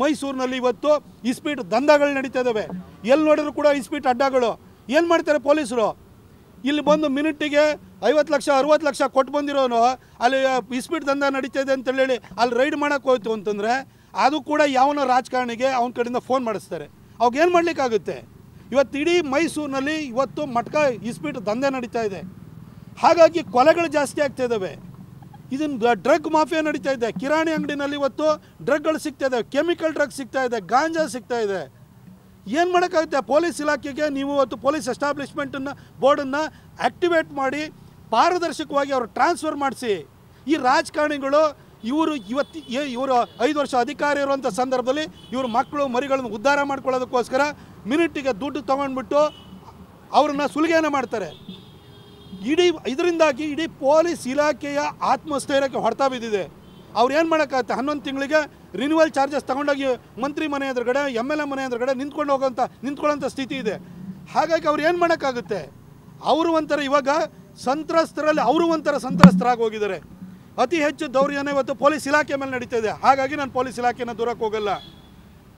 ಮೈಸೂರಿನಲ್ಲಿ ಇವತ್ತು ಇಸ್ಪೀಟ್ ದಂಧೆಗಳು ನಡೀತಾ ಇದ್ದಾವೆ. ಎಲ್ಲಿ ನೋಡಿದ್ರು ಕೂಡ ಇಸ್ಪೀಟ್ ಅಡ್ಡಗಳು. ಏನು ಮಾಡ್ತಾರೆ ಪೊಲೀಸರು? ಇಲ್ಲಿ ಬಂದು ಮಿನಿಟ್ಟಿಗೆ 50 ಲಕ್ಷ 60 ಲಕ್ಷ ಕೊಟ್ಟು ಬಂದಿರೋನು ಅಲ್ಲಿ ಇಸ್ಪೀಟ್ ದಂಧೆ ನಡೀತಾ ಇದೆ ಅಂತೇಳಿ ಅಲ್ಲಿ ರೈಡ್ ಮಾಡೋಕ್ಕೆ ಹೋಯ್ತು ಅಂತಂದರೆ ಅದು ಕೂಡ ಯಾವನೋ ರಾಜಕಾರಣಿಗೆ ಅವನ ಕಡೆಯಿಂದ ಫೋನ್ ಮಾಡಿಸ್ತಾರೆ. ಅವಾಗ ಏನು ಮಾಡಲಿಕ್ಕಾಗುತ್ತೆ? ಇವತ್ತು ಇಡೀ ಮೈಸೂರಿನಲ್ಲಿ ಇವತ್ತು ಮಟ್ಕ ಇಸ್ಪೀಟ್ ದಂಧೆ ನಡೀತಾ ಇದೆ. ಹಾಗಾಗಿ ಕೊಲೆಗಳು ಜಾಸ್ತಿ ಆಗ್ತಾ ಇದ್ದಾವೆ. ಇದನ್ನು ಡ್ರಗ್ ಮಾಫಿಯಾ ನಡೀತಾ ಇದೆ. ಕಿರಾಣಿ ಅಂಗಡಿನಲ್ಲಿ ಇವತ್ತು ಡ್ರಗ್ಗಳು ಸಿಗ್ತಾ ಇದೆ, ಕೆಮಿಕಲ್ ಡ್ರಗ್ ಸಿಗ್ತಾ ಇದೆ, ಗಾಂಜಾ ಸಿಗ್ತಾ ಇದೆ. ಏನು ಮಾಡೋಕ್ಕಾಗುತ್ತೆ? ಪೊಲೀಸ್ ಇಲಾಖೆಗೆ ನೀವು ಇವತ್ತು ಪೊಲೀಸ್ ಎಸ್ಟಾಬ್ಲಿಷ್ಮೆಂಟನ್ನು ಬೋರ್ಡನ್ನು ಆ್ಯಕ್ಟಿವೇಟ್ ಮಾಡಿ ಪಾರದರ್ಶಕವಾಗಿ ಅವರು ಟ್ರಾನ್ಸ್ಫರ್ ಮಾಡಿಸಿ. ಈ ರಾಜಕಾರಣಿಗಳು ಇವರು ಇವರು 5 ವರ್ಷ ಅಧಿಕಾರ ಇರುವಂಥ ಸಂದರ್ಭದಲ್ಲಿ ಇವರು ಮಕ್ಕಳು ಮರಿಗಳನ್ನು ಉದ್ಧಾರ ಮಾಡ್ಕೊಳ್ಳೋದಕ್ಕೋಸ್ಕರ ಮಿನಿಟ್ಟಿಗೆ ದುಡ್ಡು ತೊಗೊಂಡ್ಬಿಟ್ಟು ಅವ್ರನ್ನ ಸುಲಿಗೆಯನ್ನು ಮಾಡ್ತಾರೆ. ಇದರಿಂದಾಗಿ ಇಡೀ ಪೊಲೀಸ್ ಇಲಾಖೆಯ ಆತ್ಮಸ್ಥೈರ್ಯಕ್ಕೆ ಹೊಡೆತ ಬಿದ್ದಿದೆ. ಅವ್ರು ಏನು ಮಾಡೋಕ್ಕಾಗುತ್ತೆ? 11 ತಿಂಗಳಿಗೆ ರಿನ್ಯೂವಲ್ ಚಾರ್ಜಸ್ ತೊಗೊಂಡೋಗಿ ಮಂತ್ರಿ ಮನೆ ಎದುರುಗಡೆ MLA ಮನೆ ಎದುರುಗಡೆ ನಿಂತ್ಕೊಳ್ಳೋಂಥ ಸ್ಥಿತಿ ಇದೆ. ಹಾಗಾಗಿ ಅವ್ರು ಏನು ಮಾಡೋಕ್ಕಾಗುತ್ತೆ? ಅವರು ಒಂಥರ ಇವಾಗ ಸಂತ್ರಸ್ತರಲ್ಲಿ ಅವರು ಒಂಥರ ಸಂತ್ರಸ್ತರಾಗಿ ಹೋಗಿದ್ದಾರೆ. ಅತಿ ಹೆಚ್ಚು ದೌರ್ಜನ್ಯ ಇವತ್ತು ಪೊಲೀಸ್ ಇಲಾಖೆ ಮೇಲೆ ನಡೀತಾ ಇದೆ. ಹಾಗಾಗಿ ನಾನು ಪೊಲೀಸ್ ಇಲಾಖೆನ ದೂರಕ್ಕೆ ಹೋಗಲ್ಲ.